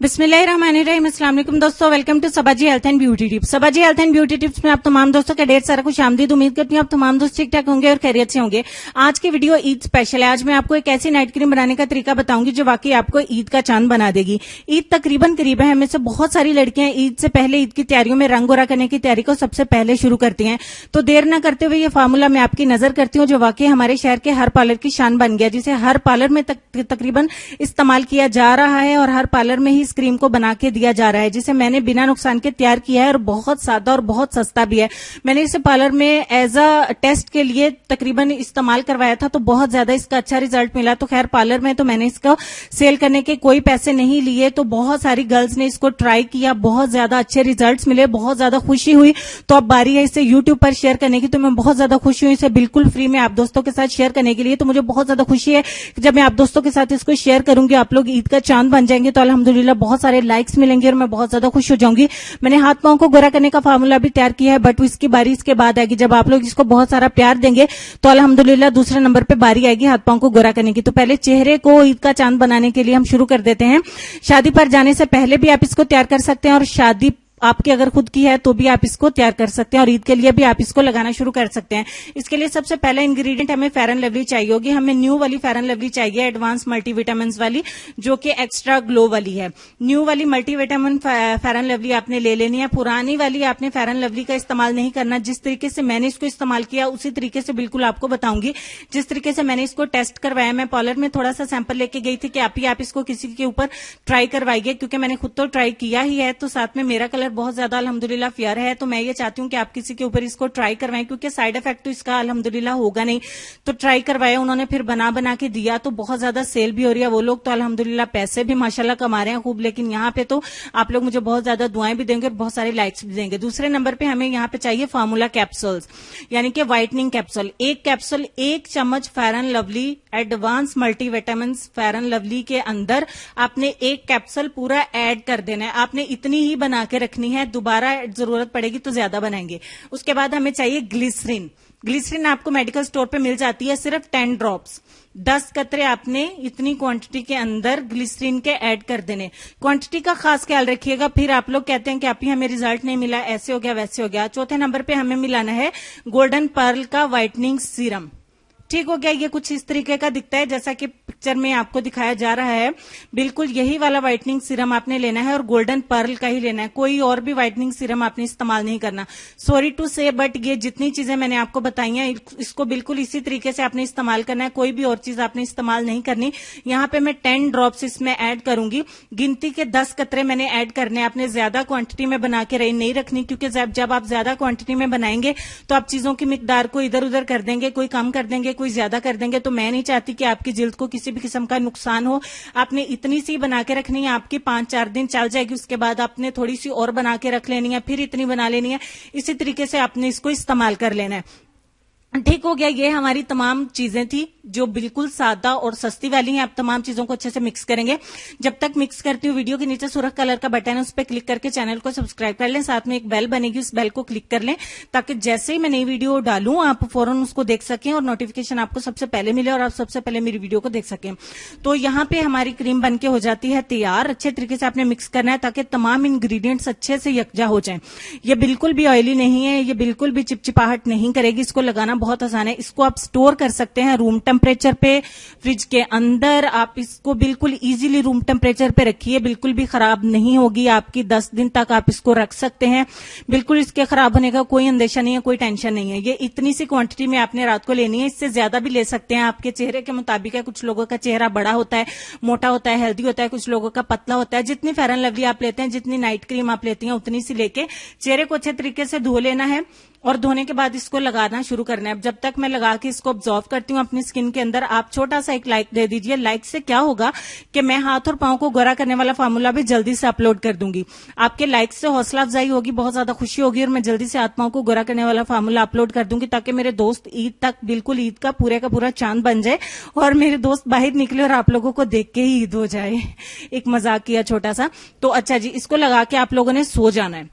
बिस्मिल्लाहिर्रहमानिर्रहीम। अस्सलाम वालेकुम दोस्तों, welcome to Sabaji health and beauty tips. Sabaji health and beauty tips में आप तमाम दोस्तों का ढेर सारा खुश आमदीद। उम्मीद करती हूँ आप तमाम दोस्त ठीक ठाक होंगे और खैरियत से होंगे। आज की वीडियो ईद स्पेशल है। आज मैं आपको एक ऐसी नाइट क्रीम बनाने का तरीका बताऊंगी जो वाकई आपको ईद का चांद बना देगी। ईद तकरीबन करीब है, हमें से बहुत सारी लड़कियां ईद से पहले ईद की तैयारियों में रंग गोरा करने की तैयारी को सबसे पहले शुरू करती हैं। तो देर न करते हुए ये फार्मूला मैं आपकी नजर करती हूँ जो वाकई हमारे शहर के हर पार्लर की शान बन गया, जिसे हर पार्लर में तकरीबन इस्तेमाल किया जा रहा है और हर पार्लर में ही इस क्रीम को बना के दिया जा रहा है, जिसे मैंने बिना नुकसान के तैयार किया है और बहुत सादा और बहुत सस्ता भी है। मैंने इसे पार्लर में एज अ टेस्ट के लिए तकरीबन इस्तेमाल करवाया था, तो बहुत ज्यादा इसका अच्छा रिजल्ट मिला। तो खैर पार्लर में तो मैंने इसको सेल करने के कोई पैसे नहीं लिए, तो बहुत सारी गर्ल्स ने इसको ट्राई किया, बहुत ज्यादा अच्छे रिजल्ट्स मिले, बहुत ज्यादा खुशी हुई। तो अब बारी है इसे यूट्यूब पर शेयर करने की, तो मैं बहुत ज्यादा खुशी हुई इसे बिल्कुल फ्री में आप दोस्तों के साथ शेयर करने के लिए। तो मुझे बहुत ज्यादा खुशी है जब मैं आप दोस्तों के साथ इसको शेयर करूंगी, आप लोग ईद का चांद बन जाएंगे, तो अल्हम्दुलिल्लाह बहुत सारे लाइक्स मिलेंगे और मैं बहुत ज्यादा खुश हो जाऊंगी। मैंने हाथ पांव को गोरा करने का फार्मूला भी तैयार किया है, बट इसकी बारी इसके बाद आएगी। जब आप लोग इसको बहुत सारा प्यार देंगे तो अल्हम्दुलिल्लाह दूसरे नंबर पे बारी आएगी हाथ पांव को गोरा करने की। तो पहले चेहरे को ईद का चांद बनाने के लिए हम शुरू कर देते हैं। शादी पर जाने से पहले भी आप इसको तैयार कर सकते हैं और शादी आपकी अगर खुद की है तो भी आप इसको तैयार कर सकते हैं और ईद के लिए भी आप इसको लगाना शुरू कर सकते हैं। इसके लिए सबसे पहला इंग्रेडिएंट हमें फेयर एंड लवली चाहिए होगी। हमें न्यू वाली फेयर एंड लवली चाहिए, एडवांस मल्टीविटामिन वाली, जो कि एक्स्ट्रा ग्लो वाली है। न्यू वाली मल्टीविटामिन फेयर एंड लवली आपने ले लेनी है। पुरानी वाली आपने फेयर एंड लवली का इस्तेमाल नहीं करना। जिस तरीके से मैंने इसको इस्तेमाल किया उसी तरीके से बिल्कुल आपको बताऊंगी। जिस तरीके से मैंने इसको टेस्ट करवाया, मैं पार्लर में थोड़ा सा सैंपल लेके गई थी कि आप इसको किसी के ऊपर ट्राई करवाइए, क्योंकि मैंने खुद तो ट्राई किया ही है। तो साथ में मेरा कलर बहुत ज्यादा अल्हम्दुलिल्लाह फेयर है, तो मैं ये चाहती हूँ कि आप किसी के ऊपर इसको ट्राई करवाएं, क्योंकि साइड इफेक्ट तो इसका अल्हम्दुलिल्लाह होगा नहीं। तो ट्राई करवाया उन्होंने, फिर बना के दिया, तो बहुत ज्यादा सेल भी हो रही है। वो लोग तो अल्हम्दुलिल्लाह पैसे भी माशाल्लाह कमा रहे हैं खूब, लेकिन यहाँ पे तो आप लोग मुझे बहुत ज्यादा दुआएं भी देंगे और बहुत सारे लाइक्स भी देंगे। दूसरे नंबर पे हमें यहाँ पे चाहिए फार्मूला कैप्सूल्स, यानी कि व्हाइटनिंग कैप्सूल। एक कैप्सूल 1 चम्मच fair and lovely advance multivitamin fair and lovely के अंदर आपने एक कैप्सूल पूरा ऐड कर देना है। आपने इतनी ही बना के रखनी है, दोबारा जरूरत पड़ेगी तो ज्यादा बनाएंगे। उसके बाद हमें चाहिए ग्लिसरीन। ग्लिसरीन आपको मेडिकल स्टोर पे मिल जाती है, सिर्फ 10 ड्रॉप्स, 10 कतरे आपने इतनी क्वांटिटी के अंदर ग्लिसरीन के ऐड कर देने। क्वांटिटी का खास ख्याल रखिएगा, फिर आप लोग कहते हैं कि आप ही हमें रिजल्ट नहीं मिला, ऐसे हो गया वैसे हो गया। चौथे नंबर पे हमें मिलाना है गोल्डन पर्ल का व्हाइटनिंग सीरम। ठीक हो गया, ये कुछ इस तरीके का दिखता है जैसा कि पिक्चर में आपको दिखाया जा रहा है। बिल्कुल यही वाला व्हाइटनिंग सीरम आपने लेना है और गोल्डन पर्ल का ही लेना है। कोई और भी व्हाइटनिंग सीरम आपने इस्तेमाल नहीं करना। सॉरी टू से, बट ये जितनी चीजें मैंने आपको बताई हैं इसको बिल्कुल इसी तरीके से आपने इस्तेमाल करना है। कोई भी और चीज आपने इस्तेमाल नहीं करनी। यहाँ पे मैं 10 ड्रॉप्स इसमें ऐड करूंगी। गिनती के 10 कतरे मैंने ऐड करने। आपने ज्यादा क्वांटिटी में बना के नहीं रखनी, क्योंकि जब आप ज्यादा क्वांटिटी में बनाएंगे तो आप चीजों की मिकदार को इधर उधर कर देंगे, कोई कम कर देंगे, कोई ज्यादा कर देंगे। तो मैं नहीं चाहती कि आपकी जिल्द को किसी भी किस्म का नुकसान हो। आपने इतनी सी बना के रखनी है, आपकी 5-4 दिन चल जाएगी। उसके बाद आपने थोड़ी सी और बना के रख लेनी है, फिर इतनी बना लेनी है। इसी तरीके से आपने इसको इस्तेमाल कर लेना है। ठीक हो गया, ये हमारी तमाम चीजें थी जो बिल्कुल सादा और सस्ती वाली हैं। आप तमाम चीजों को अच्छे से मिक्स करेंगे। जब तक मिक्स करती हूँ, वीडियो के नीचे सुर्ख कलर का बटन है, उस पर क्लिक करके चैनल को सब्सक्राइब कर लें। साथ में एक बेल बनेगी, उस बेल को क्लिक कर लें ताकि जैसे ही मैं नई वीडियो डालूं आप फौरन उसको देख सकें और नोटिफिकेशन आपको सबसे पहले मिले और आप सबसे पहले मेरी वीडियो को देख सकें। तो यहाँ पे हमारी क्रीम बनके हो जाती है तैयार। अच्छे तरीके से आपने मिक्स करना है ताकि तमाम इंग्रीडियंट्स अच्छे से यकजा हो जाए। ये बिल्कुल भी ऑयली नहीं है, ये बिल्कुल भी चिपचिपाहट नहीं करेगी। इसको लगाना बहुत आसान है। इसको आप स्टोर कर सकते हैं रूम टेम्परेचर पे, फ्रिज के अंदर। आप इसको बिल्कुल इजीली रूम टेम्परेचर पे रखिए, बिल्कुल भी खराब नहीं होगी आपकी। 10 दिन तक आप इसको रख सकते हैं, बिल्कुल इसके खराब होने का कोई अंदेशा नहीं है, कोई टेंशन नहीं है। ये इतनी सी क्वांटिटी में आपने रात को लेनी है। इससे ज्यादा भी ले सकते हैं, आपके चेहरे के मुताबिक है। कुछ लोगों का चेहरा बड़ा होता है, मोटा होता है, हेल्दी होता है, कुछ लोगों का पतला होता है। जितनी फेयर एंड लवली आप लेते हैं, जितनी नाइट क्रीम आप लेती हैं, उतनी सी लेके चेहरे को अच्छे तरीके से धो लेना है और धोने के बाद इसको लगाना शुरू करना है। जब तक मैं लगा के इसको ऑब्जॉर्व करती हूँ अपनी स्किन के अंदर, आप छोटा सा एक लाइक दे दीजिए। लाइक से क्या होगा कि मैं हाथ और पांव को गोरा करने वाला फार्मूला भी जल्दी से अपलोड कर दूंगी। आपके लाइक से हौसला अफजाई होगी, बहुत ज्यादा खुशी होगी और मैं जल्दी से हाथ पांव को गोरा करने वाला फार्मूला अपलोड कर दूंगी, ताकि मेरे दोस्त ईद तक बिल्कुल ईद का पूरा चांद बन जाए और मेरे दोस्त बाहर निकले और आप लोगों को देख के ही ईद हो जाए। एक मजाक किया छोटा सा। तो अच्छा जी, इसको लगा के आप लोगों ने सो जाना है।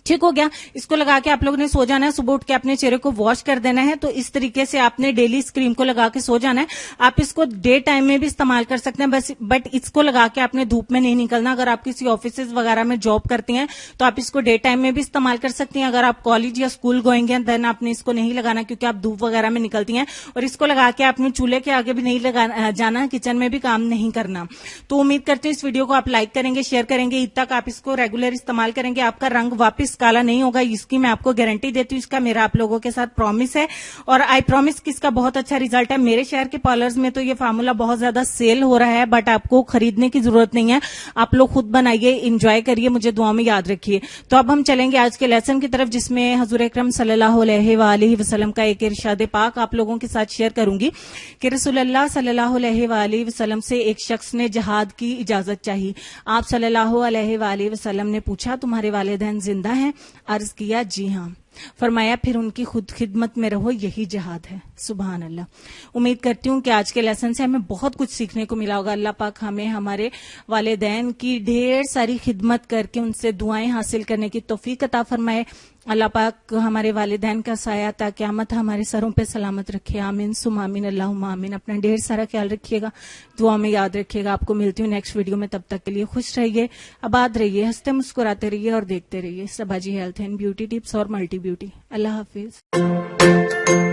ठीक हो गया। इसको लगा के आप लोगों ने सो जाना है। सुबह उठ के अपने चेहरे को वॉश कर देना है। तो इस तरीके से आपने डेली इस क्रीम को लगा के सो जाना है। आप इसको डे टाइम में भी इस्तेमाल कर सकते हैं, बट इसको लगा के आपने धूप में नहीं निकलना। अगर आप किसी ऑफिस वगैरह में जॉब करती हैं तो आप इसको डे टाइम में भी इस्तेमाल कर सकती हैं। अगर आप कॉलेज या स्कूल गोइंग हैं देन आपने इसको नहीं लगाना, क्योंकि आप धूप वगैरह में निकलती हैं। और इसको लगा के आपने चूल्हे के आगे भी नहीं जाना, किचन में भी काम नहीं करना। तो उम्मीद करती हूँ इस वीडियो को आप लाइक करेंगे, शेयर करेंगे। ईद तक आप इसको रेगुलर इस्तेमाल करेंगे, आपका रंग वापस काला नहीं होगा। इसकी मैं आपको गारंटी देती हूँ, इसका मेरा आप लोगों के साथ प्रॉमिस है। और आई प्रॉमिस कि इसका बहुत अच्छा रिजल्ट है। मेरे शहर के पार्लर्स में तो ये फार्मूला बहुत ज्यादा सेल हो रहा है, बट आपको खरीदने की जरूरत नहीं है। आप लोग खुद बनाइए, इंजॉय करिए, मुझे दुआ में याद रखिए। तो अब हम चलेंगे आज के लेसन की तरफ, जिसमें हुजूर अकरम सल्लल्लाहु अलैहि वसल्लम का एक इरशाद पाक आप लोगों के साथ शेयर करूंगी कि रसूलुल्लाह सल्लल्लाहु अलैहि वसल्लम से एक शख्स ने जहाद की इजाजत चाही। आप सल्लल्लाहु अलैहि वसल्लम ने पूछा, तुम्हारे वालिदैन जिंदा हैं? अर्ज किया, जी हां। फरमाया, फिर उनकी खुद खिदमत में रहो, यही जिहाद है। सुभान अल्लाह। उम्मीद करती हूँ कि आज के लेसन से हमें बहुत कुछ सीखने को मिला होगा। अल्लाह पाक हमें हमारे वालिदैन की ढेर सारी खिदमत करके उनसे दुआएं हासिल करने की तौफीक अता फरमाए। अल्लाह पाक हमारे वालिदैन का साया ता क़यामत हमारे सरों पे सलामत रखे। आमीन सुम आमीन, अल्लाहुम्मा आमीन। अपना ढेर सारा ख्याल रखिएगा, दुआ में याद रखिएगा। आपको मिलती हूँ नेक्स्ट वीडियो में, तब तक के लिए खुश रहिए, आबाद रहिए, हंसते मुस्कुराते रहिए और देखते रहिए सबाजी हेल्थ एंड ब्यूटी टिप्स और मल्टी ब्यूटी। अल्लाह हाफिज।